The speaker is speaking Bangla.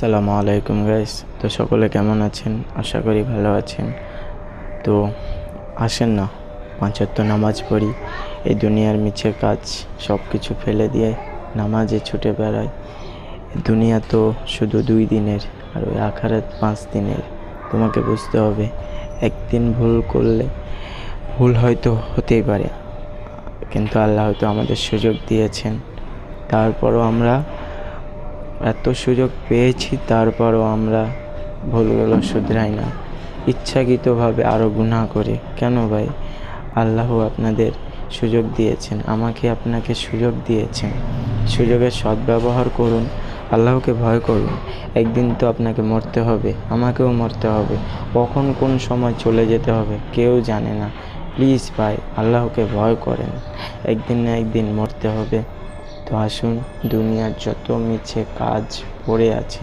আসসালামু আলাইকুম গাইস। তো সকলে কেমন আছেন? আশা করি ভালো আছেন। তো আসেন না, ৫ ওয়াক্ত নামাজ পড়ি। এই দুনিয়ার মিছে কাজ সব কিছু ফেলে দিয়ে নামাজে ছুটে বেড়াই। দুনিয়া তো শুধু 2 দিনের, আর ওই আখিরাত 5 দিনের। তোমাকে বুঝতে হবে, একদিন ভুল করলে ভুল হয়তো হতেই পারে, কিন্তু আল্লাহ হয়তো আমাদের সুযোগ দিয়েছেন। তারপরও আমরা এত সুযোগ পেয়েছি, তারপরও আমরা ভুলগুলো শুধরাই না, ইচ্ছাকৃতভাবে আরও গুনাহ করে। কেন ভাই? আল্লাহ আপনাদের সুযোগ দিয়েছেন, আমাকে আপনাকে সুযোগ দিয়েছেন। সুযোগের সদ্ব্যবহার করুন, আল্লাহকে ভয় করুন। একদিন তো আপনাকে মরতে হবে, আমাকেও মরতে হবে। কখন কোন সময় চলে যেতে হবে কেউ জানে না। প্লিজ ভাই, আল্লাহকে ভয় করেন, একদিন না একদিন মরতে হবে। তো আসুন, দুনিয়ার যত মিছে কাজ পড়ে আছে